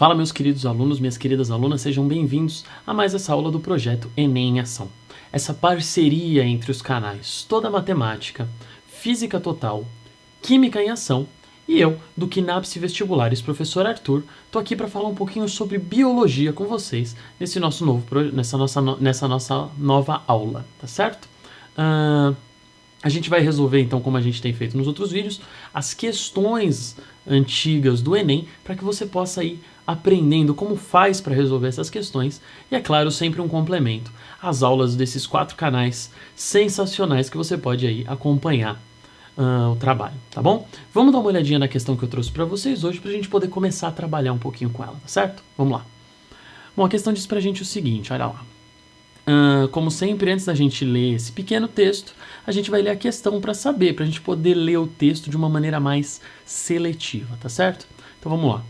Fala, meus queridos alunos, minhas queridas alunas, sejam bem-vindos a mais essa aula do projeto Enem em Ação. Essa parceria entre os canais Toda Matemática, Física Total, Química em Ação e eu, do Knapse Vestibulares, professor Arthur, tô aqui para falar um pouquinho sobre biologia com vocês nessa nossa nova aula, tá certo? A gente vai resolver, então, como a gente tem feito nos outros vídeos, as questões antigas do Enem, para que você possa ir aprendendo como faz para resolver essas questões. E, é claro, sempre um complemento às aulas desses 4 canais sensacionais que você pode aí acompanhar o trabalho, tá bom? Vamos dar uma olhadinha na questão que eu trouxe para vocês hoje, para a gente poder começar a trabalhar um pouquinho com ela, tá certo? Vamos lá. Bom, a questão diz para a gente o seguinte, olha lá. Como sempre, antes da gente ler esse pequeno texto, a gente vai ler a questão para saber, para a gente poder ler o texto de uma maneira mais seletiva, tá certo? Então vamos lá.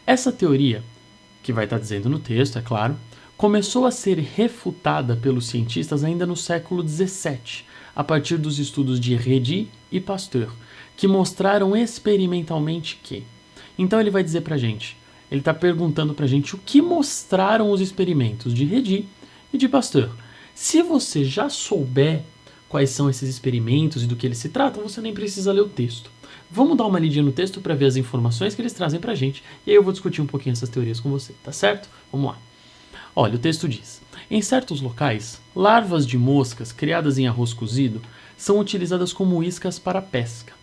Essa teoria, que vai estar dizendo no texto, é claro, começou a ser refutada pelos cientistas ainda no século XVII, a partir dos estudos de Redi e Pasteur, que mostraram experimentalmente que... Então ele vai dizer para a gente, ele está perguntando para a gente o que mostraram os experimentos de Redi e de Pasteur. Se você já souber quais são esses experimentos e do que eles se tratam, você nem precisa ler o texto. Vamos dar uma lidinha no texto para ver as informações que eles trazem para a gente, e aí eu vou discutir um pouquinho essas teorias com você, tá certo? Vamos lá. Olha, o texto diz: em certos locais, larvas de moscas criadas em arroz cozido são utilizadas como iscas para a pesca.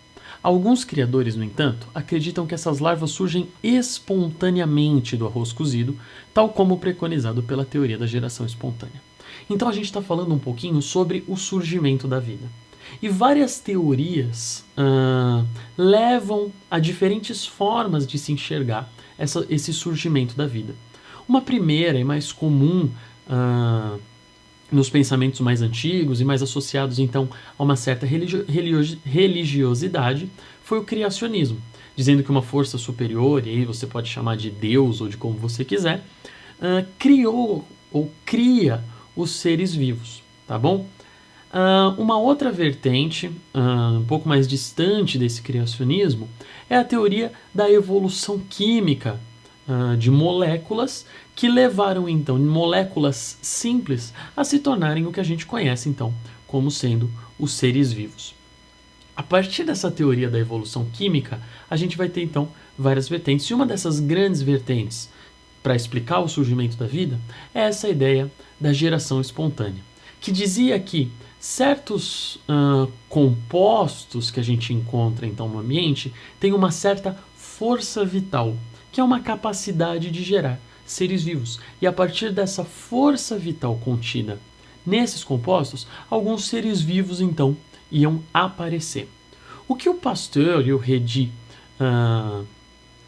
Alguns criadores, no entanto, acreditam que essas larvas surgem espontaneamente do arroz cozido, tal como preconizado pela teoria da geração espontânea. Então a gente está falando um pouquinho sobre o surgimento da vida. E várias teorias levam a diferentes formas de se enxergar esse surgimento da vida. Uma primeira e mais comum nos pensamentos mais antigos e mais associados então a uma certa religiosidade foi o criacionismo, dizendo que uma força superior, e aí você pode chamar de Deus ou de como você quiser, criou ou cria os seres vivos, tá bom? Uma outra vertente, um pouco mais distante desse criacionismo, é a teoria da evolução química de moléculas que levaram, então, moléculas simples a se tornarem o que a gente conhece, então, como sendo os seres vivos. A partir dessa teoria da evolução química, a gente vai ter, então, várias vertentes. E uma dessas grandes vertentes para explicar o surgimento da vida é essa ideia da geração espontânea, que dizia que certos compostos que a gente encontra, então, no ambiente têm uma certa força vital, que é uma capacidade de gerar seres vivos. E a partir dessa força vital contida nesses compostos, alguns seres vivos, então, iam aparecer. O que o Pasteur e o Redi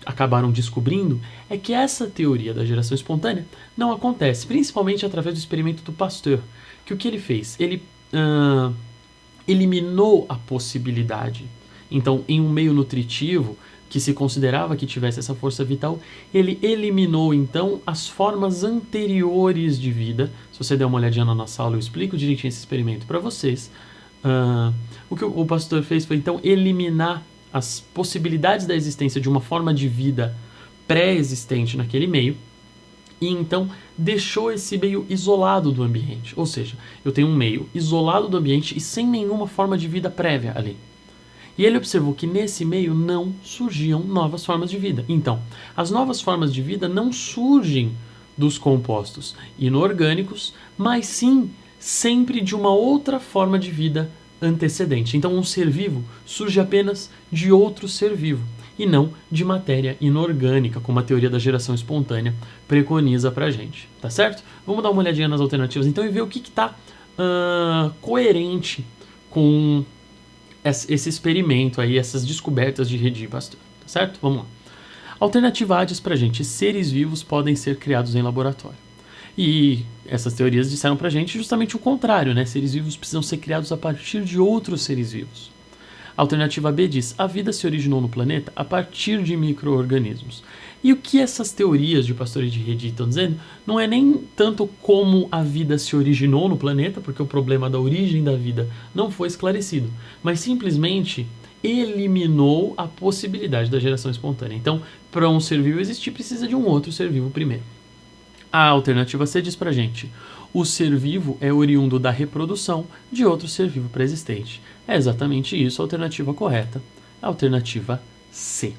acabaram descobrindo é que essa teoria da geração espontânea não acontece, principalmente através do experimento do Pasteur, que o que ele fez? Ele eliminou a possibilidade. Então, em um meio nutritivo, que se considerava que tivesse essa força vital, ele eliminou, então, as formas anteriores de vida. Se você der uma olhadinha na nossa aula, eu explico direitinho esse experimento para vocês. O que o Pasteur fez foi, então, eliminar as possibilidades da existência de uma forma de vida pré-existente naquele meio, e, então, deixou esse meio isolado do ambiente. Ou seja, eu tenho um meio isolado do ambiente e sem nenhuma forma de vida prévia ali. E ele observou que nesse meio não surgiam novas formas de vida. Então, as novas formas de vida não surgem dos compostos inorgânicos, mas sim sempre de uma outra forma de vida antecedente. Então, um ser vivo surge apenas de outro ser vivo e não de matéria inorgânica, como a teoria da geração espontânea preconiza pra gente, tá certo? Vamos dar uma olhadinha nas alternativas então e ver o que está coerente com esse experimento aí, essas descobertas de Redi e Pasteur, tá certo? Vamos lá. Alternativa A diz pra gente: seres vivos podem ser criados em laboratório. E essas teorias disseram pra gente justamente o contrário, né? Seres vivos precisam ser criados a partir de outros seres vivos. A alternativa B diz: a vida se originou no planeta a partir de micro-organismos. E o que essas teorias de Pasteur e de Redi estão dizendo não é nem tanto como a vida se originou no planeta, porque o problema da origem da vida não foi esclarecido, mas simplesmente eliminou a possibilidade da geração espontânea. Então, para um ser vivo existir, precisa de um outro ser vivo primeiro. A alternativa C diz pra gente: o ser vivo é oriundo da reprodução de outro ser vivo pré-existente. É exatamente isso a alternativa correta, a alternativa C.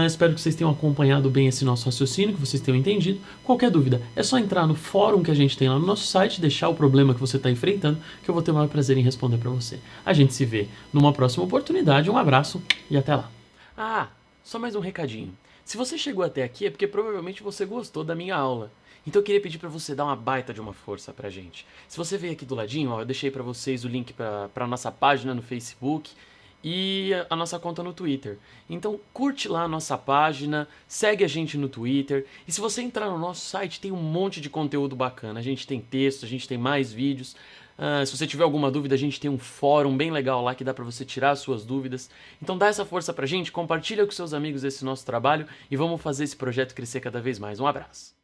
Espero que vocês tenham acompanhado bem esse nosso raciocínio, que vocês tenham entendido. Qualquer dúvida, é só entrar no fórum que a gente tem lá no nosso site, deixar o problema que você está enfrentando, que eu vou ter o maior prazer em responder para você. A gente se vê numa próxima oportunidade. Um abraço e até lá. Só mais um recadinho. Se você chegou até aqui é porque provavelmente você gostou da minha aula. Então eu queria pedir para você dar uma baita de uma força pra gente. Se você veio aqui do ladinho, eu deixei para vocês o link para nossa página no Facebook e a nossa conta no Twitter. Então curte lá a nossa página, segue a gente no Twitter, e se você entrar no nosso site tem um monte de conteúdo bacana. A gente tem texto, a gente tem mais vídeos. Se você tiver alguma dúvida, a gente tem um fórum bem legal lá que dá pra você tirar as suas dúvidas. Então dá essa força pra gente, compartilha com seus amigos esse nosso trabalho e vamos fazer esse projeto crescer cada vez mais. Um abraço.